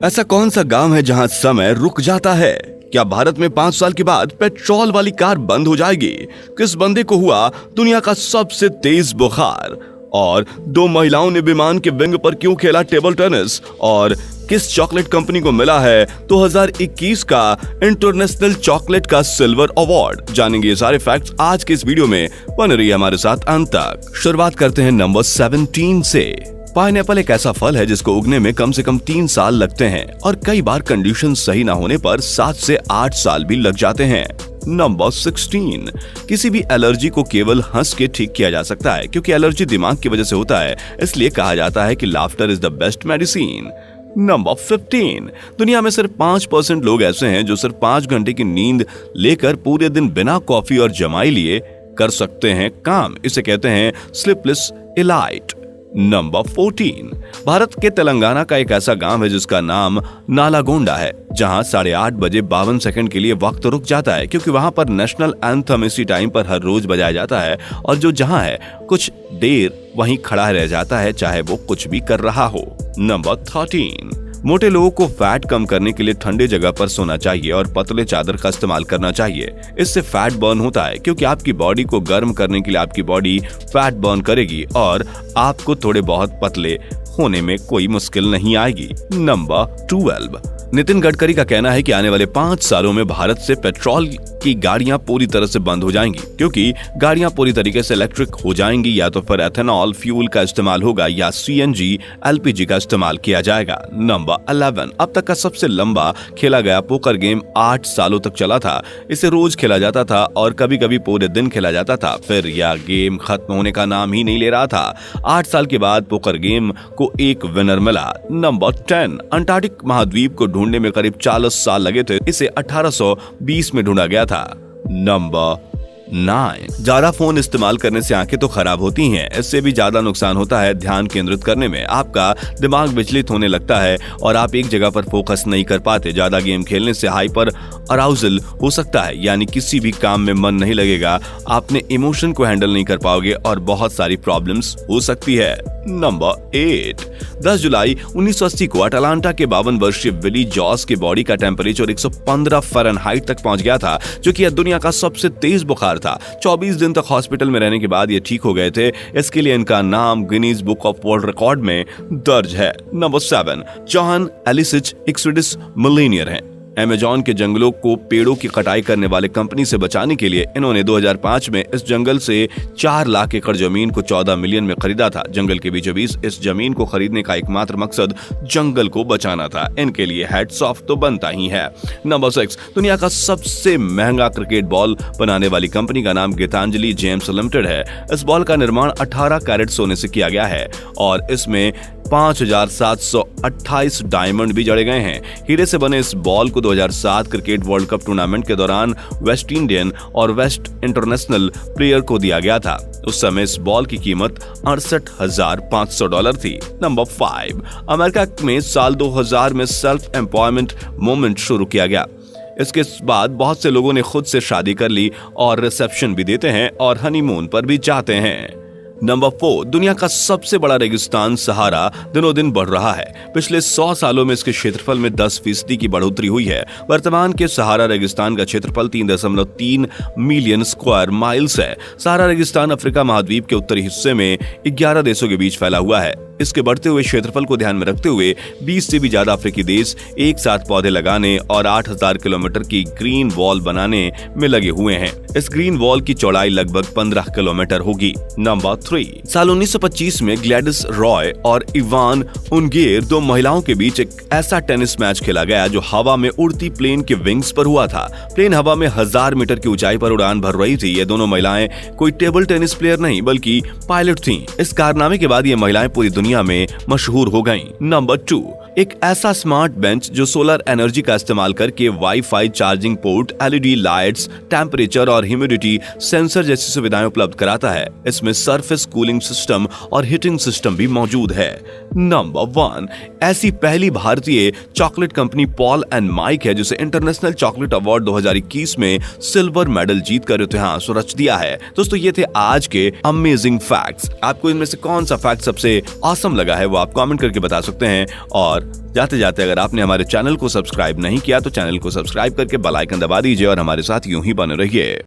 ऐसा कौन सा गांव है जहां समय रुक जाता है? क्या भारत में 5 साल के बाद पेट्रोल वाली कार बंद हो जाएगी? किस बंदे को हुआ दुनिया का सबसे तेज बुखार? और 2 महिलाओं ने विमान के विंग पर क्यों खेला टेबल टेनिस? और किस चॉकलेट कंपनी को मिला है 2021 का इंटरनेशनल चॉकलेट का सिल्वर अवार्ड? जानेंगे ये सारे फैक्ट्स आज के इस वीडियो में। बने रहिए हमारे साथ अंत तक। शुरुआत करते हैं नंबर 17 से। पाइनएप्पल एक ऐसा फल है जिसको उगने में कम से कम 3 साल लगते हैं और कई बार कंडीशन सही ना होने पर 7 से 8 साल भी लग जाते हैं। नंबर 16। किसी भी एलर्जी को केवल हंस के ठीक किया जा सकता है, क्योंकि एलर्जी दिमाग की वजह से होता है, इसलिए कहा जाता है कि laughter is the best medicine. Number 15। दुनिया में सिर्फ 5% लोग ऐसे हैं जो सिर्फ 5 घंटे की नींद लेकर पूरे दिन बिना कॉफी और जमाई लिए कर सकते हैं काम। इसे कहते हैं स्लीपलेस एलाइट। नंबर 14। भारत के तेलंगाना का एक ऐसा गांव है जिसका नाम नालागोंडा है, जहां 8:30 बजे 52 सेकंड के लिए वक्त रुक जाता है, क्योंकि वहां पर नेशनल एंथम इसी टाइम पर हर रोज बजाया जाता है और जो जहां है कुछ देर वहीं खड़ा रह जाता है, चाहे वो कुछ भी कर रहा हो। नंबर 13। मोटे लोगों को फैट कम करने के लिए ठंडे जगह पर सोना चाहिए और पतले चादर का इस्तेमाल करना चाहिए। इससे फैट बर्न होता है, क्योंकि आपकी बॉडी को गर्म करने के लिए आपकी बॉडी फैट बर्न करेगी और आपको थोड़े बहुत पतले होने में कोई मुश्किल नहीं आएगी। नंबर 12। नितिन गडकरी का कहना है कि आने वाले 5 सालों में भारत से पेट्रोल की गाड़ियां पूरी तरह से बंद हो जाएंगी, क्योंकि गाड़ियां पूरी तरीके से इलेक्ट्रिक हो जाएंगी। या तो फिर एथेनॉल फ्यूल का इस्तेमाल होगा या CNG LPG का इस्तेमाल किया जाएगा। नंबर 11। अब तक का सबसे लंबा खेला गया पोकर गेम 8 सालों तक चला था। इसे रोज खेला जाता था और कभी कभी पूरे दिन खेला जाता था। फिर यह गेम खत्म होने का नाम ही नहीं ले रहा था। 8 साल के बाद पोकर गेम को एक विनर मिला। नंबर 10। अंटार्कटिक महाद्वीप को ढूंढने में करीब 40 साल लगे थे। इसे 1820 में ढूंढा गया था। नंबर 9। ज्यादा फोन इस्तेमाल करने से आंखें तो खराब होती हैं, इससे भी ज्यादा नुकसान होता है ध्यान केंद्रित करने में। आपका दिमाग विचलित होने लगता है और आप एक जगह पर फोकस नहीं कर पाते। ज्यादा गेम खेलने से हाइपर अराउजल हो सकता है, यानी किसी भी काम में मन नहीं लगेगा, आपने इमोशन को हैंडल नहीं कर पाओगे और बहुत सारी प्रॉब्लम्स हो सकती है। नंबर 8। 10 जुलाई 1980 को अटलांटा के 52 वर्षीय विली जॉस की बॉडी का टेम्परेचर 115 फ़ारेनहाइट तक पहुंच गया था, जो कि दुनिया का सबसे तेज बुखार था। 24 दिन तक हॉस्पिटल में रहने के बाद ये ठीक हो गए थे। इसके लिए इनका नाम Guinness book of world record में दर्ज है। नंबर 7। जॉन एलिसिच एक स्वीडिश मिलियनियर हैं। अमेज़न के जंगलों को पेड़ों की कटाई करने वाले कंपनी से बचाने के लिए इन्होंने 2005 में इस जंगल से 4 लाख एकड़ जमीन को 14 मिलियन में खरीदा था। जंगल के बीचों बीच इस जमीन को खरीदने का एकमात्र मकसद जंगल को बचाना था। इनके लिए हैट्स ऑफ तो बनता ही है। नंबर 6। दुनिया का सबसे महंगा क्रिकेट बॉल बनाने वाली कंपनी का नाम गीतांजलि जेम्स लिमिटेड है। इस बॉल का निर्माण 18 कैरेट सोने से किया गया है और इसमें 5728 डायमंड भी जड़े गए हैं। हीरे से बने इस बॉल को 2007 क्रिकेट वर्ल्ड कप टूर्नामेंट के दौरान वेस्ट इंडियन और वेस्ट इंटरनेशनल प्लेयर को दिया गया था। उस समय इस बॉल की कीमत $68,500 थी। नंबर 5। अमेरिका में साल 2000 में सेल्फ एम्प्लॉयमेंट मूवमेंट शुरू किया गया। इसके बाद बहुत से लोगों ने खुद से शादी कर ली और रिसेप्शन भी देते हैं और हनीमून पर भी जाते हैं। नंबर 4। दुनिया का सबसे बड़ा रेगिस्तान सहारा दिनों दिन बढ़ रहा है। पिछले 100 सालों में इसके क्षेत्रफल में 10% की बढ़ोतरी हुई है। वर्तमान के सहारा रेगिस्तान का क्षेत्रफल 3.3 मिलियन स्क्वायर माइल्स है। सहारा रेगिस्तान अफ्रीका महाद्वीप के उत्तरी हिस्से में 11 देशों के बीच फैला हुआ है। इसके बढ़ते हुए क्षेत्रफल को ध्यान में रखते हुए 20 से भी ज्यादा अफ्रीकी देश एक साथ पौधे लगाने और 8000 किलोमीटर की ग्रीन वॉल बनाने में लगे हुए हैं। इस ग्रीन वॉल की चौड़ाई लगभग 15 किलोमीटर होगी। नंबर 3। साल 1925 में ग्लैडिस रॉय और इवान उनगेर 2 महिलाओं के बीच एक ऐसा टेनिस मैच खेला गया जो हवा में उड़ती प्लेन के विंग्स पर हुआ था। प्लेन हवा में 1000 मीटर की ऊंचाई पर उड़ान भर रही थी। ये दोनों महिलाएं कोई टेबल टेनिस प्लेयर नहीं बल्कि पायलट थीं। इस कारनामे के बाद ये महिलाएं पूरी दुनिया में मशहूर हो गईं। नंबर 2। एक ऐसा स्मार्ट बेंच जो सोलर एनर्जी का इस्तेमाल करके wifi charging port, LED lights, temperature और ह्यूमिडिटी सेंसर जैसी सुविधाएं उपलब्ध कराता है। इसमें सरफेस सरफेस कूलिंग सिस्टम और हीटिंग सिस्टम भी मौजूद है। नंबर 1, ऐसी पहली भारतीय chocolate company Paul and Mike है जिसे इंटरनेशनल चॉकलेट अवार्ड 2021 में सिल्वर मेडल जीतकर इतिहास रच दिया है। दोस्तों ये थे आज के अमेजिंग फैक्ट्स। आपको इनमें से कौन सा फैक्ट सबसे ऑसम लगा है वो आप कमेंट करके बता सकते हैं। और जाते जाते अगर आपने हमारे चैनल को सब्सक्राइब नहीं किया तो चैनल को सब्सक्राइब करके बेल आइकन दबा दीजिए और हमारे साथ यूं ही बने रहिए।